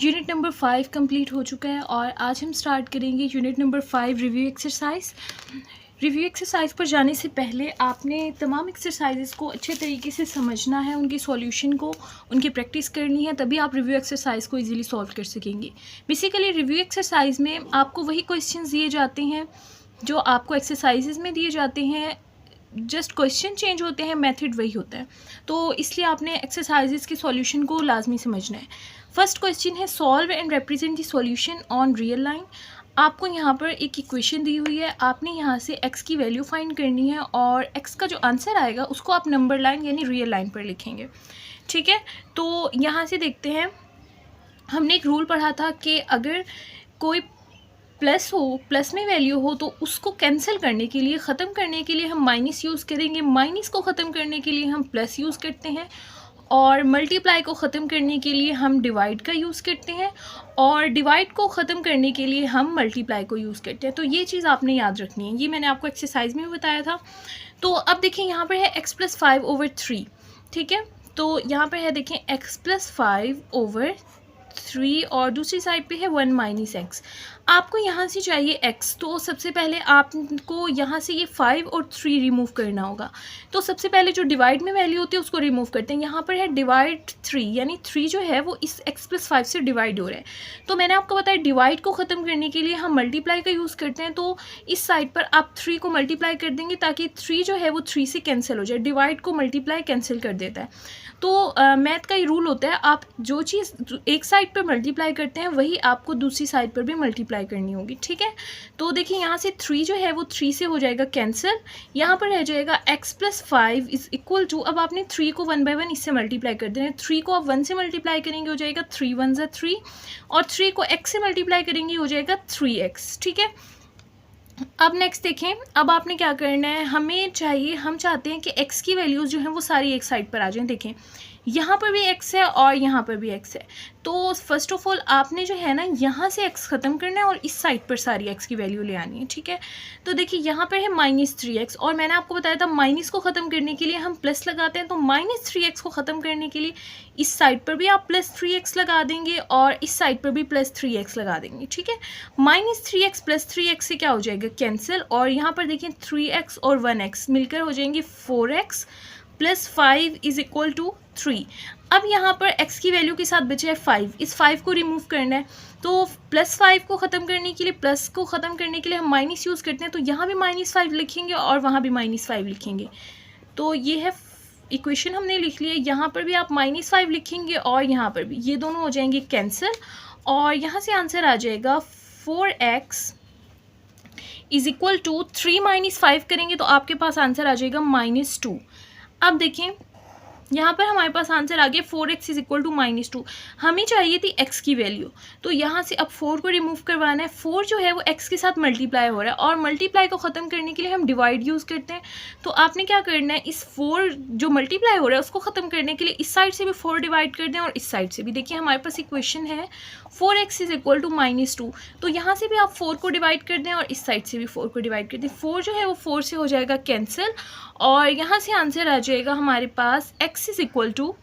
Unit number 5 complete हो चुका है और आज हम स्टार्ट करेंगे unit number 5 review exercise. Review exercise पर जाने से पहले आपने तमाम एक्सरसाइजेस को अच्छे तरीके से समझना है, उनकी सॉल्यूशन को, उनकी प्रैक्टिस करनी है, तभी आप रिव्यू एक्सरसाइज को इजीली सॉल्व कर सकेंगे। बेसिकली रिव्यू एक्सरसाइज में आपको वही क्वेश्चंस दिए जाते हैं जो आपको एक्सरसाइजेज में दिए जाते हैं, जस्ट क्वेश्चन चेंज होते हैं, मेथड वही होता है। तो इसलिए आपने एक्सरसाइजेस के सॉल्यूशन को लाजमी समझना है। फर्स्ट क्वेश्चन है solve and represent the solution on real line. आपको यहाँ पर एक इक्वेशन दी हुई है, आपने यहाँ से x की वैल्यू फाइंड करनी है और x का जो आंसर आएगा उसको आप नंबर लाइन यानी रियल लाइन पर लिखेंगे। ठीक है, तो यहाँ से देखते हैं, हमने एक रूल पढ़ा था कि अगर कोई प्लस हो, प्लस में वैल्यू हो, तो उसको कैंसिल करने के लिए, ख़त्म करने के लिए हम माइनस यूज़ करेंगे, माइनस को ख़त्म करने के लिए हम प्लस यूज़ करते हैं, और मल्टीप्लाई को ख़त्म करने के लिए हम डिवाइड का यूज़ करते हैं, और डिवाइड को ख़त्म करने के लिए हम मल्टीप्लाई को यूज़ करते हैं। तो ये चीज़ आपने याद रखनी है, ये मैंने आपको एक्सरसाइज में भी बताया था। तो अब देखें यहाँ पर है x + 5/3। ठीक है, तो यहाँ पर है देखें x + 5/3 और दूसरी साइड पे है 1 - x। आपको यहाँ से चाहिए x, तो सबसे पहले आपको यहाँ से ये 5 और 3 रिमूव करना होगा। तो सबसे पहले जो डिवाइड में वैल्यू होती है उसको रिमूव करते हैं। यहाँ पर है डिवाइड 3, यानी 3 जो है वो इस x + 5 से डिवाइड हो रहा है। तो मैंने आपको बताया डिवाइड को ख़त्म करने के लिए हम मल्टीप्लाई का यूज़ करते हैं। तो इस साइड पर आप 3 को मल्टीप्लाई कर देंगे ताकि 3 जो है वो 3 से कैंसिल हो जाए। डिवाइड को मल्टीप्लाई कैंसिल कर देता है। तो मैथ का ये रूल होता है, आप जो चीज़ एक साइड पर मल्टीप्लाई करते हैं वही आपको दूसरी साइड पर भी मल्टीप्लाई करनी होगी। ठीक है, तो देखिए यहाँ से 3 जो है वो 3 से हो जाएगा कैंसिल। यहाँ पर रह जाएगा x + 5 = अब आपने 3 को 1 by 1 इससे मल्टीप्लाई कर देना है। 3 को आप 1 से मल्टीप्लाई करेंगे हो जाएगा 3 × 1 = 3, और 3 को x से मल्टीप्लाई करेंगे हो जाएगा 3x। ठीक है, अब नेक्स्ट देखें, अब आपने क्या करना है, हम चाहते हैं कि x की वैल्यूज़ जो हैं वो सारी एक साइड पर आ जाएं। देखें यहाँ पर भी x है और यहाँ पर भी x है। तो फर्स्ट ऑफ ऑल आपने जो है ना यहाँ से x ख़त्म करना है और इस साइड पर सारी x की वैल्यू ले आनी है। ठीक है, तो देखिए यहाँ पर है -3x, और मैंने आपको बताया था माइनस को ख़त्म करने के लिए हम प्लस लगाते हैं। तो -3x को ख़त्म करने के लिए इस साइड पर भी आप +3x लगा देंगे और इस साइड पर भी +3x लगा देंगे। ठीक है, -3x + 3x से क्या हो जाएगा कैंसिल, और यहाँ पर देखें 3x और 1x मिलकर हो जाएंगे 4x + 5 = 3। अब यहाँ पर x की वैल्यू के साथ बचा है 5, इस 5 को रिमूव करना है। तो +5 को ख़त्म करने के लिए, प्लस को ख़त्म करने के लिए हम माइनस यूज़ करते हैं। तो यहाँ भी -5 लिखेंगे और वहाँ भी -5 लिखेंगे। तो ये है इक्वेशन हमने लिख लिया। यहाँ पर भी आप -5 लिखेंगे और यहाँ पर भी, ये दोनों हो जाएंगे कैंसिल, और यहाँ से आंसर आ जाएगा 4x = 3 - 5 करेंगे तो आपके पास आंसर आ जाएगा -2। अब देखें यहाँ पर हमारे पास आंसर आ गया 4x = -2। हमें चाहिए थी x की वैल्यू, तो यहाँ से अब 4 को रिमूव करवाना है। 4 जो है वो x के साथ मल्टीप्लाई हो रहा है, और मल्टीप्लाई को ख़त्म करने के लिए हम डिवाइड यूज़ करते हैं। तो आपने क्या करना है, इस 4 जो मल्टीप्लाई हो रहा है उसको ख़त्म करने के लिए इस साइड से भी 4 डिवाइड कर दें और इस साइड से भी। देखिए हमारे पास इक्वेशन है 4x = -2, तो यहाँ से भी आप 4 को डिवाइड कर दें और इस साइड से भी 4 को डिवाइड कर दें। 4 जो है वो 4 से हो जाएगा कैंसिल, और यहाँ से आंसर आ जाएगा हमारे पास x = 2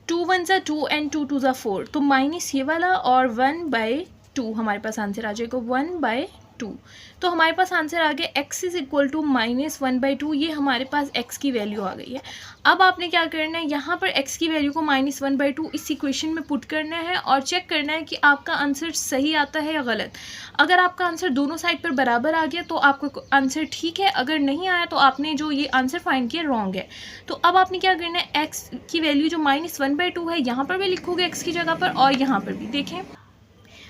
× 1 = 2 and 2 × 2 = 4। तो माइनस ये वाला और 1/2 हमारे पास आंसर आ जाएगा 1/2। तो हमारे पास आंसर आ गया x = -1/2। ये हमारे पास x की वैल्यू आ गई है। अब आपने क्या करना है, यहाँ पर x की वैल्यू को -1/2 इस इक्वेशन में पुट करना है और चेक करना है कि आपका आंसर सही आता है या गलत। अगर आपका आंसर दोनों साइड पर बराबर आ गया तो आपका आंसर ठीक है, अगर नहीं आया तो आपने जो ये आंसर फाइंड किया रॉन्ग है। तो अब आपने क्या करना है, x की वैल्यू जो -1/2 है यहाँ पर भी लिखोगे x की जगह पर, और यहाँ पर भी। देखें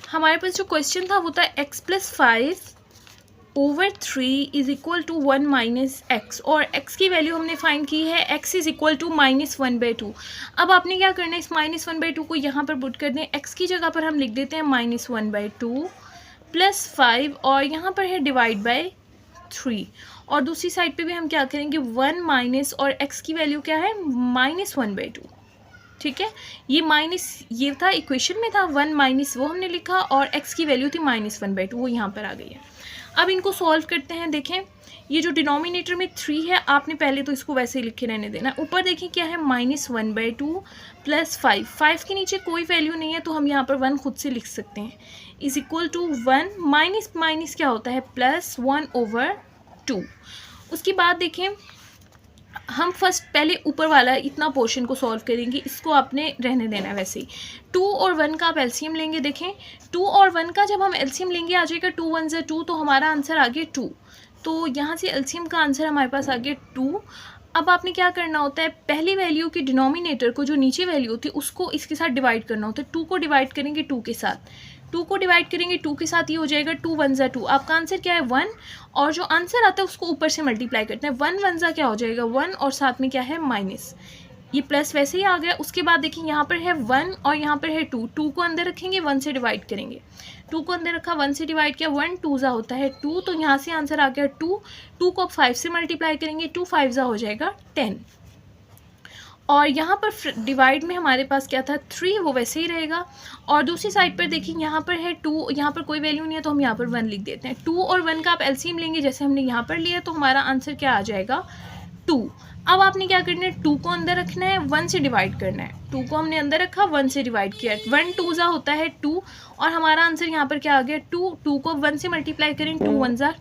हमारे पास जो क्वेश्चन था वो था x + 5/3 = 1 - x, और x की वैल्यू हमने फाइंड की है x = -1/2। अब आपने क्या करना है, इस -1/2 को यहाँ पर पुट कर दें। x की जगह पर हम लिख देते हैं -1/2 + 5, और यहाँ पर है डिवाइड बाय 3, और दूसरी साइड पे भी हम क्या करेंगे 1 माइनस, और x की वैल्यू क्या है -1/2। ठीक है, ये माइनस ये था इक्वेशन में था 1 माइनस, वो हमने लिखा, और x की वैल्यू थी -1/2, वो यहाँ पर आ गई है। अब इनको सॉल्व करते हैं। देखें ये जो डिनोमिनेटर में 3 है आपने पहले तो इसको वैसे ही लिखे रहने देना। ऊपर देखिए क्या है, -1/2 + 5। 5 के नीचे कोई वैल्यू नहीं है तो हम यहाँ पर 1 खुद से लिख सकते हैं, is equal to 1 minus minus क्या होता है +1/2। उसके बाद देखें हम फर्स्ट पहले ऊपर वाला इतना पोर्शन को सॉल्व करेंगे, इसको आपने रहने देना है वैसे ही। 2 और 1 का आप एलसीएम लेंगे। देखें 2 और 1 का जब हम एलसीएम लेंगे आ जाएगा 2 1 ज़ा 2, तो हमारा आंसर आ गया 2। तो यहाँ से एलसीएम का आंसर हमारे पास आ गया 2। अब आपने क्या करना होता है, पहली वैल्यू की डिनोमिनेटर को जो नीचे वैल्यू होती है उसको इसके साथ डिवाइड करना होता है। 2 को डिवाइड करेंगे 2 के साथ, 2 को डिवाइड करेंगे 2 के साथ, ये हो जाएगा 2 1 ज़ा 2। आपका आंसर क्या है 1, और जो आंसर आता है उसको ऊपर से मल्टीप्लाई करते हैं। 1 1 ज़ा क्या हो जाएगा 1, और साथ में क्या है माइनस, ये प्लस वैसे ही आ गया। उसके बाद देखिए यहाँ पर है 1 और यहाँ पर है 2, 2 को अंदर रखेंगे 1 से डिवाइड करेंगे, 2 को अंदर रखा 1 से डिवाइड किया, 1 2 ज़ा होता है 2, तो यहाँ से आंसर आ गया 2। 2 को अब 5 से मल्टीप्लाई करेंगे, 2 5 ज़ा हो जाएगा 10। और यहाँ पर डिवाइड में हमारे पास क्या था 3, वो वैसे ही रहेगा। और दूसरी साइड पर देखिए यहाँ पर है 2, यहाँ पर कोई वैल्यू नहीं है तो हम यहाँ पर 1 लिख देते हैं। 2 और 1 का आप एलसीएम लेंगे जैसे हमने यहाँ पर लिया, तो हमारा आंसर क्या आ जाएगा 2। अब आपने क्या करना है, 2 को अंदर रखना है, 1 से डिवाइड करना है। 2 को हमने अंदर रखा, 1 से डिवाइड किया, 1 2 ज़ा होता है 2, और हमारा आंसर यहाँ पर क्या आ गया 2। 2 को 1 से मल्टीप्लाई करें, 2 1 ज़ा।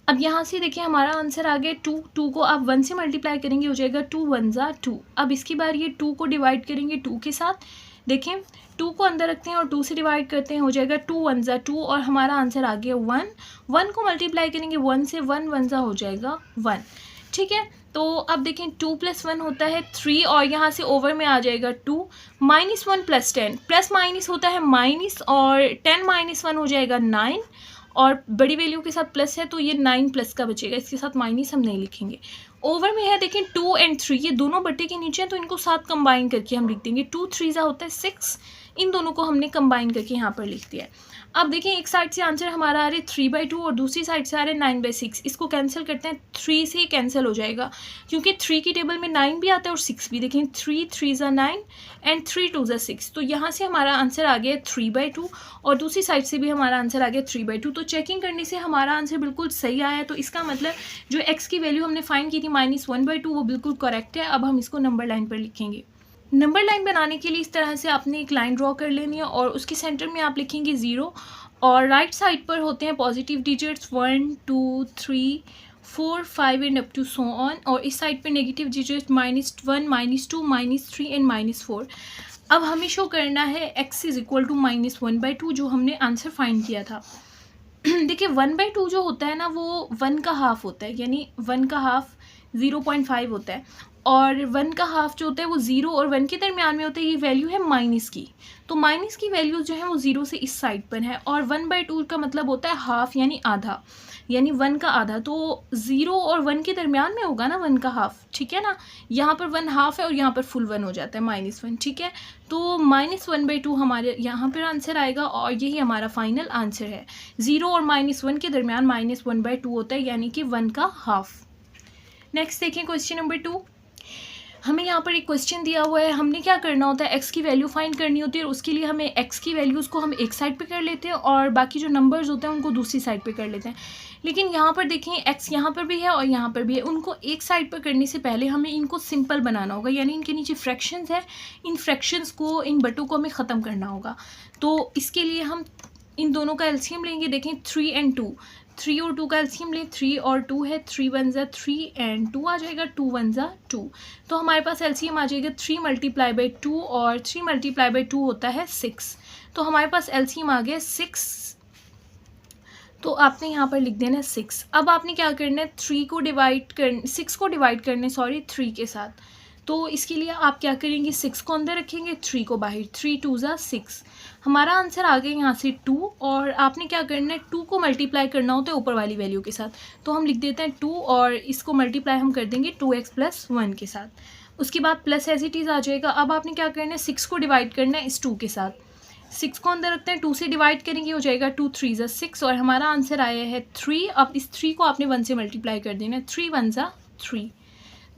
अब यहाँ से देखिए हमारा आंसर आ गया 2। 2 को आप 1 से मल्टीप्लाई करेंगे, हो जाएगा 2 1 ज़ा 2। अब इसकी बार ये 2 को डिवाइड करेंगे 2 के साथ। देखें 2 को अंदर रखते हैं और 2 से डिवाइड करते हैं, हो जाएगा 2 1 ज़ा 2, और हमारा आंसर आ गया 1। 1 को मल्टीप्लाई करेंगे 1 से, 1 1 ज़ा हो जाएगा 1। ठीक है, तो अब देखें 2 + 1 होता है 3, और यहाँ से ओवर में आ जाएगा 2। -1 + 10, प्लस माइनस होता है माइनस, और 10 - 1 हो जाएगा 9, और बड़ी वैल्यू के साथ प्लस है तो ये 9 प्लस का बचेगा, इसके साथ माइनस हम नहीं लिखेंगे। ओवर में है देखें 2 और 3, ये दोनों बटे के नीचे हैं तो इनको साथ कंबाइन करके हम लिख देंगे। 2 3 ज़ा होता है 6, इन दोनों को हमने कंबाइन करके यहाँ पर लिख दिया है। अब देखिए एक साइड से आंसर हमारा आ रहा है 3/2 और दूसरी साइड से आ रहा है 9/6। इसको कैंसिल करते हैं, 3 से ही कैंसिल हो जाएगा क्योंकि 3 की टेबल में 9 भी आता है और 6 भी। देखें 3 3 ज़ा 9 एंड 3 2 ज़ा 6, तो यहाँ से हमारा आंसर आ गया 3/2, और दूसरी साइड से भी हमारा आंसर आ गया 3/2। तो चेकिंग करने से हमारा आंसर बिल्कुल सही आया है, तो इसका मतलब जो x की वैल्यू हमने फाइंड की थी -1/2 वो बिल्कुल करेक्ट है। अब हम इसको नंबर लाइन पर लिखेंगे। नंबर लाइन बनाने के लिए इस तरह से आपने एक लाइन ड्रॉ कर लेनी है और उसके सेंटर में आप लिखेंगे 0, और राइट साइड पर होते हैं positive digits 1 2 3 4 5 and up to so on, और इस साइड पर नेगेटिव डिजिट्स -1 -2 -3 एंड -4। अब हमें शो करना है x इज इक्वल टू -1/2 जो हमने आंसर फाइंड किया था। देखिए 1/2 जो होता है ना वो 1 का हाफ होता है, यानी 1 का हाफ 0.5 होता है, और 1 का हाफ जो होता है वो 0 और 1 के दरमियान में होता है। ये वैल्यू है माइनस की, तो माइनस की वैल्यू जो है वो 0 से इस साइड पर है, और 1/2 का मतलब होता है हाफ यानी आधा, यानी 1 का आधा, तो 0 और 1 के दरमियान में होगा ना 1 का हाफ, ठीक है ना। यहाँ पर 1 हाफ है और यहाँ पर फुल 1 हो जाता है -1, ठीक है। तो -1/2 हमारे यहाँ पर आंसर आएगा, और यही हमारा फाइनल आंसर है। 0 और -1 के दरमियान -1/2 होता है, यानी कि 1 का हाफ। नेक्स्ट देखें क्वेश्चन नंबर 2। हमें यहाँ पर एक क्वेश्चन दिया हुआ है, हमने क्या करना होता है x की वैल्यू फाइंड करनी होती है, और उसके लिए हमें x की वैल्यूज़ को हम एक साइड पे कर लेते हैं और बाकी जो नंबर्स होते हैं उनको दूसरी साइड पे कर लेते हैं। लेकिन यहाँ पर देखें x यहाँ पर भी है और यहाँ पर भी है, उनको एक साइड पर करने से पहले हमें इनको सिंपल बनाना होगा, यानी इनके नीचे फ्रैक्शंस है, इन फ्रैक्शंस को, इन बटों को हमें ख़त्म करना होगा। तो इसके लिए हम इन दोनों का एलसीएम लेंगे। देखें 3 और 2, 3 और 2 का एलसीएम लें, 3 और 2 है, 3 1 ज़ा 3 एंड 2 आ जाएगा, 2 1 ज़ा 2। तो हमारे पास एलसीएम आ जाएगा 3 × 2, और 3 × 2 होता है 6, तो हमारे पास एलसीएम आ गया 6। तो आपने यहाँ पर लिख देना 6। अब आपने क्या करना है, 6 को डिवाइड करना 3 के साथ। तो इसके लिए आप क्या करेंगे, 6 को अंदर रखेंगे, 3 को बाहर, 3 2 ज़ा 6। हमारा आंसर आ गया यहाँ से 2, और आपने क्या करना है 2 को मल्टीप्लाई करना होता है ऊपर वाली वैल्यू के साथ, तो हम लिख देते हैं 2, और इसको मल्टीप्लाई हम कर देंगे 2x + 1 के साथ। उसके बाद प्लस एज इट इज़ आ जाएगा। अब आपने क्या करना है, 6 को डिवाइड करना है इस 2 के साथ, 6 को अंदर रखते हैं, 2 से डिवाइड करेंगे, हो जाएगा 2 3 ज़ा 6, और हमारा आंसर आया है 3। अब इस 3 को आपने 1 से मल्टीप्लाई कर देना है, 3 1 ज़ा 3।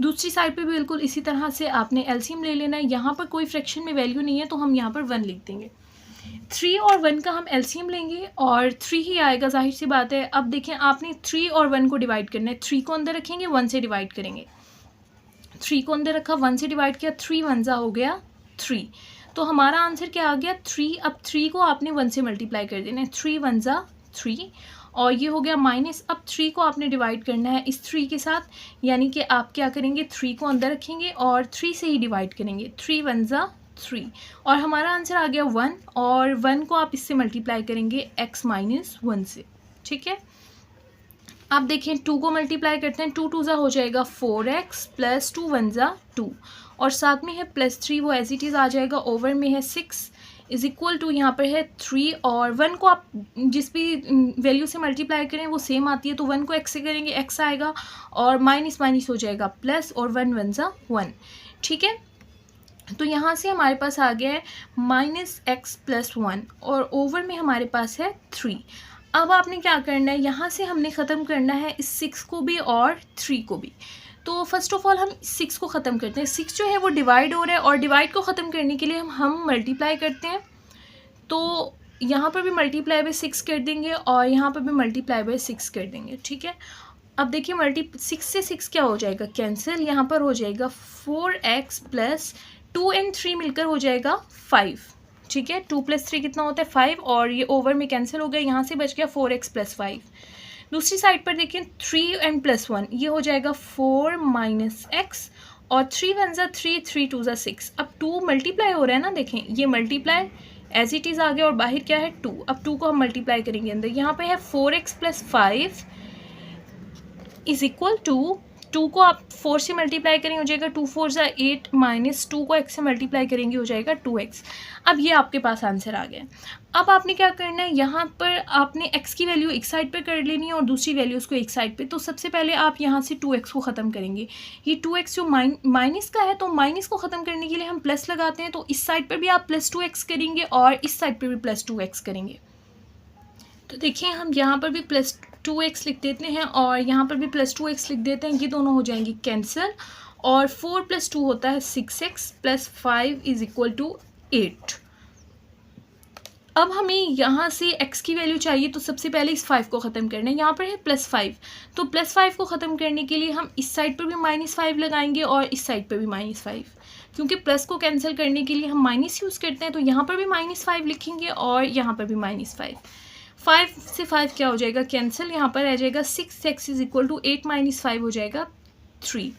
दूसरी साइड पे भी बिल्कुल इसी तरह से आपने एलसीएम ले लेना है। यहाँ पर कोई फ्रैक्शन में वैल्यू नहीं है तो हम यहाँ पर 1 लिख देंगे। 3 और 1 का हम एलसीएम लेंगे और 3 ही आएगा, जाहिर सी बात है। अब देखें आपने 3 और 1 को डिवाइड करना है, 3 को अंदर रखेंगे, 1 से डिवाइड करेंगे। 3 को अंदर रखा, 1 से डिवाइड किया, 3 1 जा हो गया 3। तो हमारा आंसर क्या आ गया 3। अब 3 को आपने 1 से मल्टीप्लाई कर देना है, 3 1 जा 3 और ये हो गया माइनस। अब 3 को आपने डिवाइड करना है इस 3 के साथ, यानी कि आप क्या करेंगे 3 को अंदर रखेंगे और 3 से ही डिवाइड करेंगे, 3 1 जा 3 और हमारा आंसर आ गया 1। और 1 को आप इससे मल्टीप्लाई करेंगे x माइनस 1 से, ठीक है। अब देखें 2 को मल्टीप्लाई करते हैं, 2 2 जा हो जाएगा 4x प्लस 2 1 जा 2 और साथ में है +3, वो एज इट इज़ आ जाएगा, ओवर में है 6 इज़ इक्वल टू यहाँ पर है 3 और 1 को आप जिस भी वैल्यू से मल्टीप्लाई करें वो सेम आती है, तो 1 को x से करेंगे x आएगा और माइनस माइनस हो जाएगा प्लस और 1 1 जा 1, ठीक है। तो यहाँ से हमारे पास आ गया है -x + 1 और ओवर में हमारे पास है 3। अब आपने क्या करना है, यहाँ से हमने ख़त्म करना है इस 6 को भी और 3 को भी। तो फर्स्ट ऑफ ऑल हम 6 को ख़त्म करते हैं। 6 जो है वो डिवाइड हो रहा है और डिवाइड को ख़त्म करने के लिए हम मल्टीप्लाई करते हैं। तो यहाँ पर भी मल्टीप्लाई बाय 6 कर देंगे और यहाँ पर भी मल्टीप्लाई बाय 6 कर देंगे, ठीक है। अब देखिए 6 से 6 क्या हो जाएगा, कैंसिल। यहाँ पर हो जाएगा 4x + 2 और 3 मिलकर हो जाएगा 5, ठीक है। 2 + 3 कितना होता है 5 और ये ओवर में कैंसिल हो गया, यहाँ से बच गया 4x + 5। दूसरी साइड पर देखिए 3 और +1 ये हो जाएगा 4 - x और 3 1 जा 3, 3 2 जा 6। अब 2 मल्टीप्लाई हो रहा है ना, देखें ये मल्टीप्लाई एज इट इज़ आ गया और बाहर क्या है 2। अब 2 को हम मल्टीप्लाई करेंगे अंदर, यहाँ पे है 4x + 5 इज़ इक्वल टू 2 को आप 4 से मल्टीप्लाई करेंगे हो जाएगा 2 4 जा 8 माइनस 2 को x से मल्टीप्लाई करेंगे हो जाएगा 2x। अब ये आपके पास आंसर आ गया। अब आपने क्या करना है, यहाँ पर आपने x की वैल्यू एक साइड पर कर लेनी है और दूसरी वैल्यूज़ को एक साइड पे। तो सबसे पहले आप यहाँ से 2x को ख़त्म करेंगे। ये 2x जो माइनस का है, तो माइनस को ख़त्म करने के लिए हम प्लस लगाते हैं, तो इस साइड पर भी आप +2x करेंगे और इस साइड पर भी +2x करेंगे। तो देखिए हम यहाँ पर भी +2x लिख देते हैं और यहाँ पर भी +2x लिख देते हैं, ये दोनों हो जाएंगी कैंसिल और 4 + 2 होता है 6x + 5 इज़ इक्वल टू 8। अब हमें यहाँ से x की वैल्यू चाहिए, तो सबसे पहले इस 5 को ख़त्म करना है। यहाँ पर है +5, तो +5 को ख़त्म करने के लिए हम इस साइड पर भी -5 लगाएंगे और इस साइड पर भी -5, क्योंकि प्लस को कैंसिल करने के लिए हम माइनस यूज़ करते हैं। तो यहाँ पर भी -5 लिखेंगे और यहाँ पर भी -5। 5 से 5 क्या हो जाएगा कैंसिल, यहाँ पर आ जाएगा 6x इज़ इक्वल टू 8 - 5 हो जाएगा 3।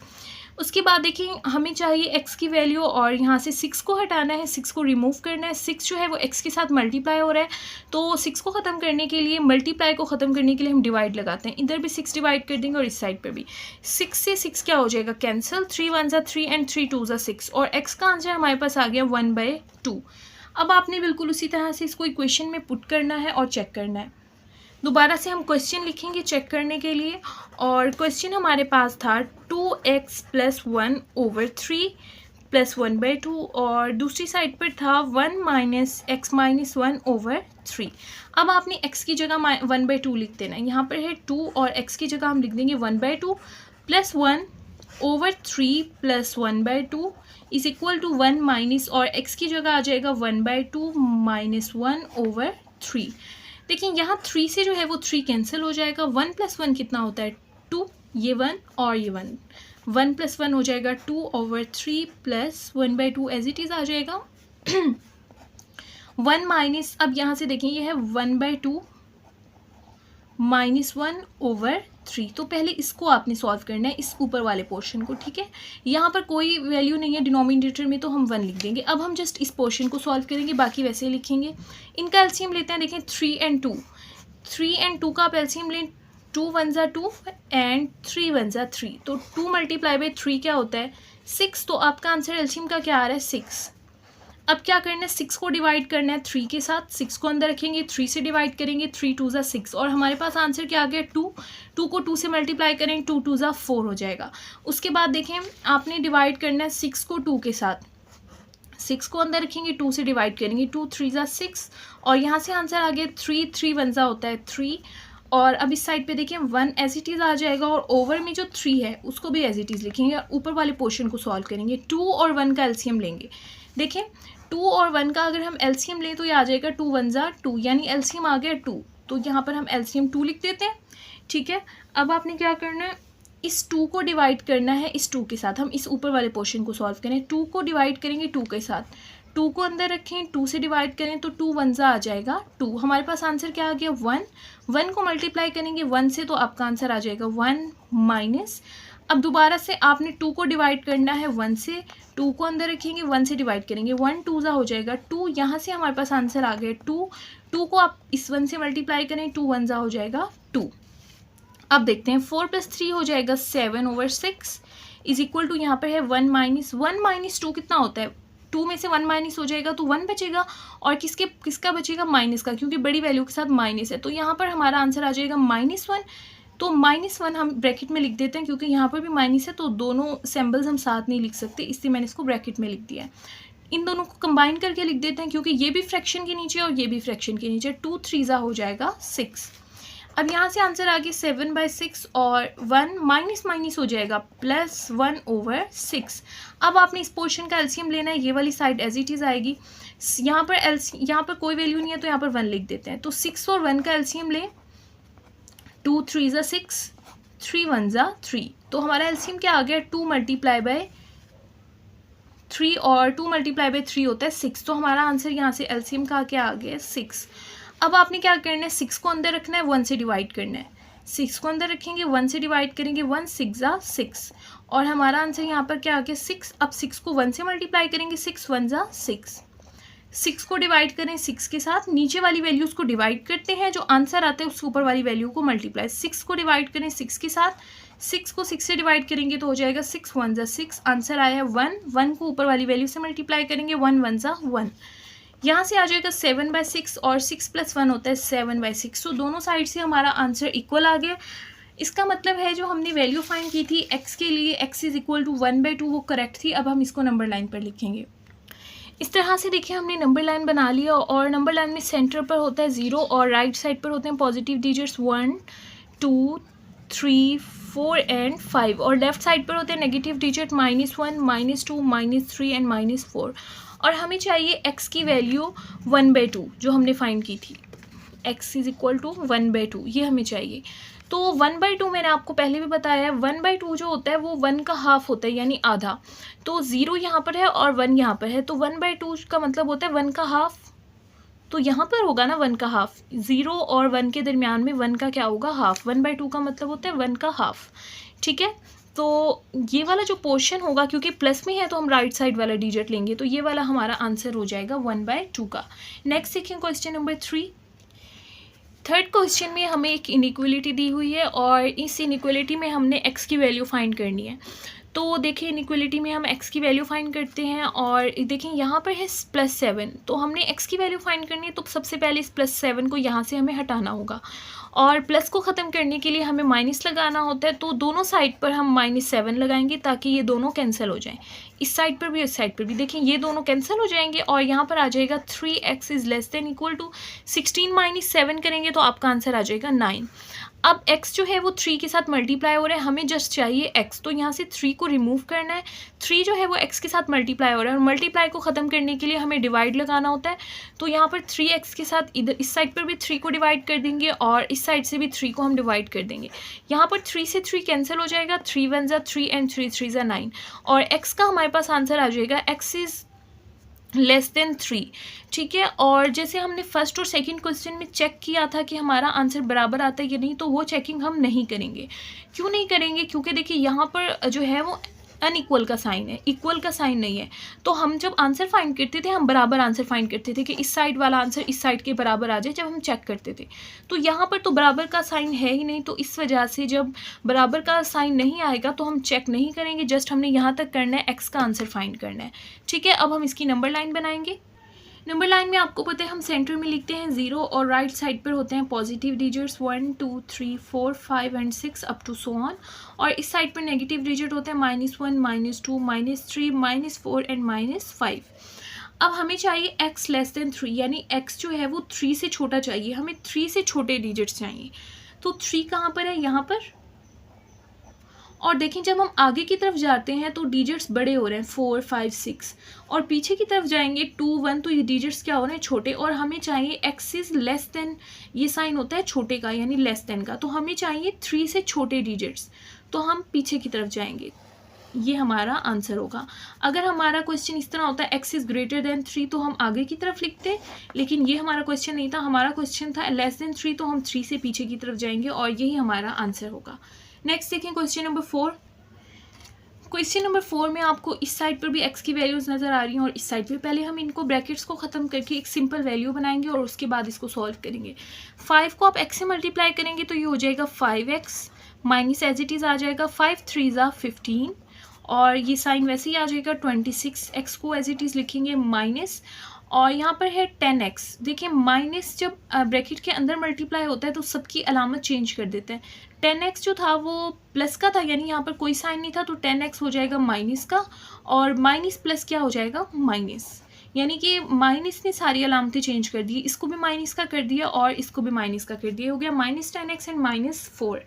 उसके बाद देखिए हमें चाहिए x की वैल्यू और यहाँ से 6 को हटाना है, 6 को रिमूव करना है। 6 जो है वो x के साथ मल्टीप्लाई हो रहा है, तो 6 को ख़त्म करने के लिए, मल्टीप्लाई को ख़त्म करने के लिए हम डिवाइड लगाते हैं। इधर भी 6 डिवाइड कर देंगे और इस साइड पर भी 6 से 6 क्या हो जाएगा कैंसिल, 3 1 जा 3 और 3 2 जा 6 और x का आंसर हमारे पास आ गया 1/2। अब आपने बिल्कुल उसी तरह से इसको इक्वेशन में पुट करना है और चेक करना है। दोबारा से हम क्वेश्चन लिखेंगे चेक करने के लिए, और क्वेश्चन हमारे पास था 2x + 1 / 3 + 1/2 और दूसरी साइड पर था 1 - x - 1 / 3। अब आपने x की जगह 1/2 लिख देना है। यहाँ पर है 2 और x की जगह हम लिख देंगे 1/2 + 1 / 3 + 1/2 इज़ इक्वल टू 1 माइनस और x की जगह आ जाएगा 1/2 - 1 / 3। देखिए यहाँ 3 से जो है वो 3 कैंसिल हो जाएगा। 1 + 1 कितना होता है 2, ये 1 और ये 1, 1 + 1 हो जाएगा 2/3 + 1/2 एज इट इज़ आ जाएगा 1 माइनस, अब यहाँ से देखें ये है 1/2 - 1/3। तो पहले इसको आपने सॉल्व करना है, इस ऊपर वाले पोर्शन को, ठीक है। यहाँ पर कोई वैल्यू नहीं है डिनोमिनेटर में, तो हम 1 लिख देंगे। अब हम जस्ट इस पोर्शन को सॉल्व करेंगे, बाकी वैसे ही लिखेंगे। इनका एलसीएम लेते हैं, देखें 3 और 2, 3 और 2 का आप एलसीएम लें, 2 1 जा 2 एंड 3 1 जा 3, तो 2 × 3 क्या होता है 6। तो आपका आंसर एलसीएम का क्या आ रहा है 6। अब क्या करना है 6 को डिवाइड करना है 3 के साथ, 6 को अंदर रखेंगे, 3 से डिवाइड करेंगे, 3 2 जा 6 और हमारे पास आंसर क्या आ गया 2। 2 को 2 से मल्टीप्लाई करेंगे, 2 2 जा 4 हो जाएगा। उसके बाद देखें आपने डिवाइड करना है 6 को 2 के साथ, 6 को अंदर रखेंगे, 2 से डिवाइड करेंगे, 2 3 जा 6 और यहाँ से आंसर आ गया 3 3 1 जा होता है 3। और अब इस साइड पे देखें 1 एज इट इज़ आ जाएगा और ओवर में जो 3 है उसको भी एज इट इज़ लिखेंगे, ऊपर वाले पोर्शन को सॉल्व करेंगे। 2 और 1 का एलसीएम लेंगे। देखें 2 और 1 का अगर हम एलसीएम लें तो ये आ जाएगा 2 1 ज़ा 2, यानी एलसीएम आ गया 2, तो यहाँ पर हम एलसीएम 2 लिख देते हैं। ठीक है, अब आपने क्या करना है, इस 2 को डिवाइड करना है इस 2 के साथ। हम इस ऊपर वाले पोर्शन को सॉल्व करें, 2 को डिवाइड करेंगे 2 के साथ, 2 को अंदर रखें, 2 से डिवाइड करें तो 2 1 ज़ा आ जाएगा 2। हमारे पास आंसर क्या आ गया 1, 1 को मल्टीप्लाई करेंगे 1 से तो आपका आंसर आ जाएगा 1 माइनस। अब दोबारा से आपने 2 को डिवाइड करना है 1 से, 2 को अंदर रखेंगे 1 से डिवाइड करेंगे, 1 2 ज़ा हो जाएगा 2, यहाँ से हमारे पास आंसर आ गया 2। 2 को आप इस 1 से मल्टीप्लाई करें, 2 1 ज़ा हो जाएगा 2। अब देखते हैं 4 + 3 हो जाएगा 7/6 इज इक्वल टू यहाँ पर है 1 माइनस 2 कितना होता है, 2 में से 1 माइनस हो जाएगा तो 1 बचेगा, और किसका बचेगा, माइनस का, क्योंकि बड़ी वैल्यू के साथ माइनस है, तो यहाँ पर हमारा आंसर आ जाएगा -1। तो -1 हम ब्रैकेट में लिख देते हैं, क्योंकि यहाँ पर भी माइनस है तो दोनों सिंबल्स हम साथ नहीं लिख सकते, इसलिए मैंने इसको ब्रैकेट में लिख दिया है। इन दोनों को कंबाइन करके लिख देते हैं, क्योंकि ये भी फ्रैक्शन के नीचे और ये भी फ्रैक्शन के नीचे, 2 3 ज़ा हो जाएगा 6। अब यहाँ से आंसर आ गया 7/6 और 1 माइनस हो जाएगा +1/6। अब आपने इस पोर्शन का एलसीएम लेना है, ये वाली साइड एज इट इज़ आएगी। यहाँ पर कोई वैल्यू नहीं है तो यहाँ पर 1 लिख देते हैं। तो 6 और 1 का एलसीएम लें, 2 3 ज़ा 6, 3 1 ज़ा 3, तो हमारा एलसीएम क्या आ गया 2 × 3 और 2 × 3 होता है 6, तो हमारा आंसर यहाँ से एलसीएम का क्या आ गया 6। अब आपने क्या करना है, 6 को अंदर रखना है, 1 से डिवाइड करना है, 6 को अंदर रखेंगे 1 से डिवाइड करेंगे, 1 6 ज़ा 6, और हमारा आंसर यहाँ पर क्या आ गया 6। अब 6 को 1 से मल्टीप्लाई करेंगे, 6 1 ज़ा 6, 6 को डिवाइड करें 6 के साथ, नीचे वाली वैल्यूज़ को डिवाइड करते हैं, जो आंसर आता है उसके ऊपर वाली वैल्यू को मल्टीप्लाई, 6 को डिवाइड करें 6 के साथ, 6 को 6 से डिवाइड करेंगे तो हो जाएगा 6 1 ज़ा 6, आंसर आया 1, 1 को ऊपर वाली वैल्यू से मल्टीप्लाई करेंगे, 1 1 ज़ा 1, यहाँ से आ जाएगा 7/6 और 6 + 1 होता है 7/6, तो दोनों साइड से हमारा आंसर इक्वल आ गया। इसका मतलब है जो हमने वैल्यू फाइंड की थी x के लिए, x = 1/2, वो करेक्ट थी। अब हम इसको नंबर लाइन पर लिखेंगे। इस तरह से देखिए हमने नंबर लाइन बना लिया, और नंबर लाइन में सेंटर पर होता है 0 और राइट साइड पर होते हैं पॉजिटिव डिजिट्स 1 2 3 4 एंड 5, और लेफ्ट साइड पर होते हैं नेगेटिव डिजिट -1 -2 -3 एंड -4। और हमें चाहिए x की वैल्यू 1/2 जो हमने फाइंड की थी, x = 1/2, ये हमें चाहिए। तो 1/2 मैंने आपको पहले भी बताया है, 1/2 जो होता है वो 1 का हाफ होता है, यानी आधा। तो 0 यहाँ पर है और 1 यहाँ पर है, तो 1/2 का मतलब होता है 1 का हाफ, तो यहाँ पर होगा ना 1 का हाफ, 0 और 1 के दरमियान में 1 का क्या होगा, हाफ। 1/2 का मतलब होता है 1 का हाफ। ठीक है, तो ये वाला जो पोर्शन होगा, क्योंकि प्लस में है तो हम राइट साइड वाला डिजिट लेंगे, तो ये वाला हमारा आंसर हो जाएगा 1/2 का। नेक्स्ट देखिए क्वेश्चन नंबर 3। थर्ड क्वेश्चन में हमें एक इनइक्वलिटी दी हुई है, और इस इनइक्वलिटी में हमने x की वैल्यू फाइंड करनी है। तो देखिए इनइक्वलिटी में हम x की वैल्यू फाइंड करते हैं, और देखिए यहाँ पर है +7, तो हमने x की वैल्यू फाइंड करनी है, तो सबसे पहले इस +7 को यहाँ से हमें हटाना होगा, और प्लस को ख़त्म करने के लिए हमें माइनस लगाना होता है। तो दोनों साइड पर हम -7 लगाएंगे ताकि ये दोनों कैंसिल हो जाएं, इस साइड पर भी इस साइड पर भी। देखिए ये दोनों कैंसिल हो जाएंगे, और यहाँ पर आ जाएगा 3x ≤ 16 - 7 करेंगे तो आपका आंसर आ जाएगा 9। अब x जो है वो 3 के साथ मल्टीप्लाई हो रहा है, हमें जस्ट चाहिए x, तो यहाँ से 3 को रिमूव करना है। 3 जो है वो x के साथ मल्टीप्लाई हो रहा है, और मल्टीप्लाई को ख़त्म करने के लिए हमें डिवाइड लगाना होता है। तो यहाँ पर 3x के साथ इधर इस साइड पर भी 3 को डिवाइड कर देंगे, और इस साइड से भी 3 को हम डिवाइड कर देंगे। यहाँ पर 3 से 3 कैंसिल हो जाएगा, 3 1 ज़ा 3 एंड 3 3 ज़ा 9, और x का हमारे पास आंसर आ जाएगा x << 3। ठीक है, और जैसे हमने फर्स्ट और सेकंड क्वेश्चन में चेक किया था कि हमारा आंसर बराबर आता है कि नहीं, तो वो चेकिंग हम नहीं करेंगे। क्यों नहीं करेंगे, क्योंकि देखिए यहाँ पर जो है वो अनइक्वल का साइन है, इक्वल का साइन नहीं है। तो हम जब आंसर फाइंड करते थे, हम बराबर आंसर फाइंड करते थे कि इस साइड वाला आंसर इस साइड के बराबर आ जाए, जब हम चेक करते थे। तो यहाँ पर तो बराबर का साइन है ही नहीं, तो इस वजह से जब बराबर का साइन नहीं आएगा तो हम चेक नहीं करेंगे, जस्ट हमने यहाँ तक करना है, x का आंसर फाइंड करना है। ठीक है, अब हम इसकी नंबर लाइन बनाएंगे। नंबर लाइन में आपको पता है हम सेंटर में लिखते हैं 0, और राइट साइड पर होते हैं positive digits 1 2 3 4 5 and 6 up to so on, और इस साइड पर नेगेटिव डिजिट होते हैं -1 -2 -3 -4 एंड -5। अब हमें चाहिए x <3, यानी x जो है वो 3 से छोटा चाहिए, हमें 3 से छोटे डिजिट्स चाहिए। तो 3 कहाँ पर है, यहाँ पर, और देखें जब हम आगे की तरफ जाते हैं तो डिजिट्स बड़े हो रहे हैं 4, 5, 6, और पीछे की तरफ जाएंगे 2, 1, तो ये डिजिट्स क्या हो रहे हैं छोटे, और हमें चाहिए x इज़ लेस देन, ये साइन होता है छोटे का यानी लेस देन का, तो हमें चाहिए 3 से छोटे डिजिट्स, तो हम पीछे की तरफ जाएंगे, ये हमारा आंसर होगा। अगर हमारा क्वेश्चन इस तरह होता है x इज़ ग्रेटर देन 3 तो हम आगे की तरफ लिखते, लेकिन ये हमारा क्वेश्चन नहीं था, हमारा क्वेश्चन था लेस देन 3, तो हम 3 से पीछे की तरफ जाएंगे और यही हमारा आंसर होगा। नेक्स्ट देखें क्वेश्चन नंबर 4। क्वेश्चन नंबर 4 में आपको इस साइड पर भी x की वैल्यूज़ नज़र आ रही हैं और इस साइड पे पहले हम इनको ब्रैकेट्स को ख़त्म करके एक सिंपल वैल्यू बनाएंगे और उसके बाद इसको सॉल्व करेंगे। 5 को आप x से मल्टीप्लाई करेंगे तो ये हो जाएगा 5x minus as it is आ जाएगा 5 3 ज़ा 15, और ये साइन वैसे ही आ जाएगा 26, x को एज इट इज़ लिखेंगे माइनस, और यहाँ पर है 10x। देखिए माइनस जब ब्रैकेट के अंदर मल्टीप्लाई होता है तो सबकी अलामत चेंज कर देते हैं। 10x जो था वो प्लस का था, यानी यहाँ पर कोई साइन नहीं था, तो 10x हो जाएगा माइनस का, और माइनस प्लस क्या हो जाएगा माइनस, यानी कि माइनस ने सारी अलामतें चेंज कर दी, इसको भी माइनस का कर दिया और इसको भी माइनस का कर दिया, हो गया माइनस 10x एंड माइनस 4।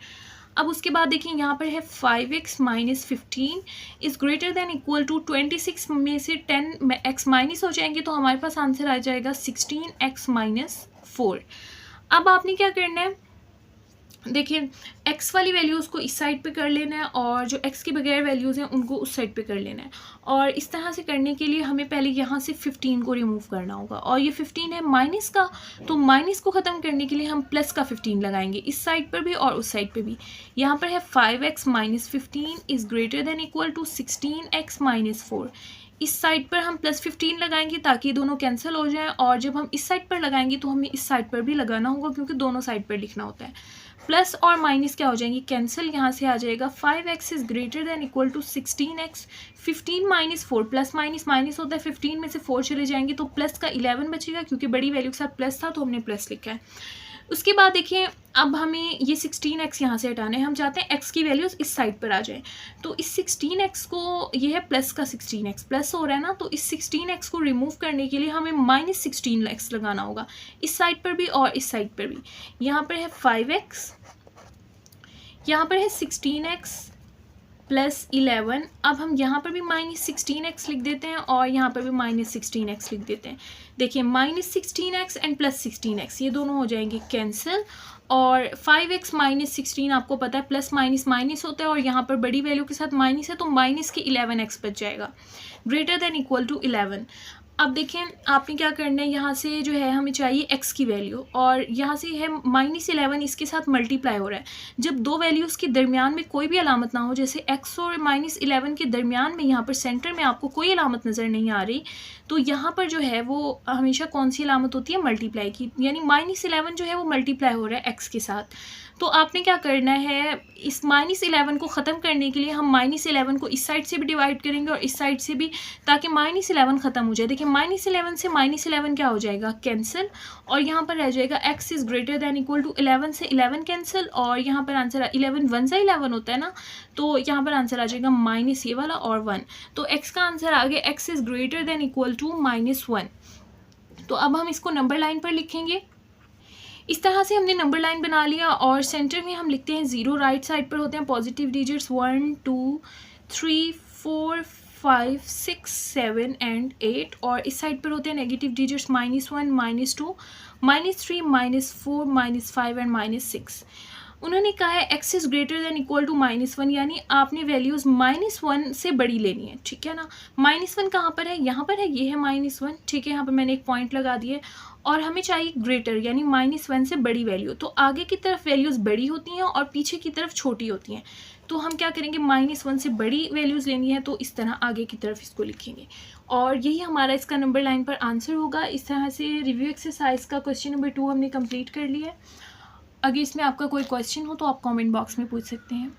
अब उसके बाद देखिए यहाँ पर है 5x minus 15 is greater than equal to 26 में से 10x माइनस हो जाएंगे तो हमारे पास आंसर आ जाएगा 16x माइनस 4। अब आपने क्या करना है, देखिए x वाली वैल्यूज़ को इस साइड पे कर लेना है और जो x के बगैर वैल्यूज़ हैं उनको उस साइड पे कर लेना है, और इस तरह से करने के लिए हमें पहले यहाँ से 15 को रिमूव करना होगा, और ये 15 है माइनस का, तो माइनस को ख़त्म करने के लिए हम प्लस का 15 लगाएंगे इस साइड पर भी और उस साइड पे भी। यहाँ पर है 5x minus 15 is greater than equal to 16x minus 4। इस साइड पर हम प्लस 15 लगाएंगे ताकि दोनों कैंसिल हो जाएं, और जब हम इस साइड पर लगाएंगे तो हमें इस साइड पर भी लगाना होगा क्योंकि दोनों साइड पर लिखना होता है। प्लस और माइनस क्या हो जाएंगे कैंसिल, यहाँ से आ जाएगा 5x is greater than equal to 16x। 15 minus 4, plus minus minus होता है, 15 में से 4 चले जाएंगे तो प्लस का 11 बचेगा, क्योंकि बड़ी वैल्यू के साथ प्लस था तो हमने प्लस लिखा है। उसके बाद देखिए अब हमें ये 16x यहाँ से हटाना है, हम चाहते हैं x की वैल्यूज़ इस साइड पर आ जाए, तो इस 16x को, ये है प्लस का 16x, प्लस हो रहा है ना, तो इस 16x को रिमूव करने के लिए हमें माइनस 16x लगाना होगा इस साइड पर भी और इस साइड पर भी। यहाँ पर है 5x, यहाँ पर है 16x प्लस 11, अब हम यहाँ पर भी माइनस 16x लिख देते हैं और यहाँ पर भी माइनस 16x लिख देते हैं। देखिए minus 16x and plus 16x ये दोनों हो जाएंगे कैंसिल, और 5x माइनस 16 आपको पता है प्लस माइनस माइनस होता है, और यहाँ पर बड़ी वैल्यू के साथ माइनस है तो माइनस के 11x बच जाएगा, ग्रेटर देन इक्वल टू 11। अब देखें आपने क्या करना है, यहाँ से जो है हमें चाहिए x की वैल्यू, और यहाँ से है माइनस 11 इसके साथ मल्टीप्लाई हो रहा है। जब दो वैल्यूज़ के दरमियान में कोई भी अलामत ना हो, जैसे x और माइनस 11 के दरमियान में यहाँ पर सेंटर में आपको कोई अलामत नज़र नहीं आ रही, तो यहाँ पर जो है वो हमेशा कौन सी अलामत होती है मल्टीप्लाई की, यानी माइनस 11 जो है वो मल्टीप्लाई हो रहा है x के साथ। तो आपने क्या करना है, इस माइनस 11 को ख़त्म करने के लिए हम माइनस 11 को इस साइड से भी डिवाइड करेंगे और इस साइड से भी, ताकि माइनस 11 ख़त्म हो जाए। देखिए माइनस 11 से माइनस 11 क्या हो जाएगा कैंसिल, और यहाँ पर रह जाएगा x is greater than equal to 11 से 11 कैंसिल, और यहाँ पर आंसर 11 1 से 11 होता है ना, तो यहाँ पर आंसर आ जाएगा माइनस ये वाला और 1, तो x का आंसर आ गया x is greater than equal to -1। तो अब हम इसको नंबर लाइन पर लिखेंगे। इस तरह से हमने नंबर लाइन बना लिया, और सेंटर में हम लिखते हैं 0, राइट साइड पर होते हैं पॉजिटिव डिजिट्स 1 2 3 4 5 6 7 एंड 8, और इस साइड पर होते हैं नेगेटिव डिजिट्स -1 -2 -3 -4 -5 एंड -6। उन्होंने कहा है x is greater than equal to -1, यानी आपने वैल्यूज़ -1 से बड़ी लेनी है, ठीक है ना। -1 कहाँ पर है, यहाँ पर है, ये है -1, ठीक है, यहाँ पर मैंने एक पॉइंट लगा दिए, और हमें चाहिए ग्रेटर यानी -1 से बड़ी वैल्यू, तो आगे की तरफ वैल्यूज़ बड़ी होती हैं और पीछे की तरफ छोटी होती हैं, तो हम क्या करेंगे -1 से बड़ी वैल्यूज़ लेनी है, तो इस तरह आगे की तरफ इसको लिखेंगे, और यही हमारा इसका नंबर लाइन पर आंसर होगा। इस तरह से रिव्यू एक्सरसाइज का क्वेश्चन नंबर 2 हमने कंप्लीट कर लिया है। अगर इसमें आपका कोई क्वेश्चन हो तो आप कमेंट बॉक्स में पूछ सकते हैं।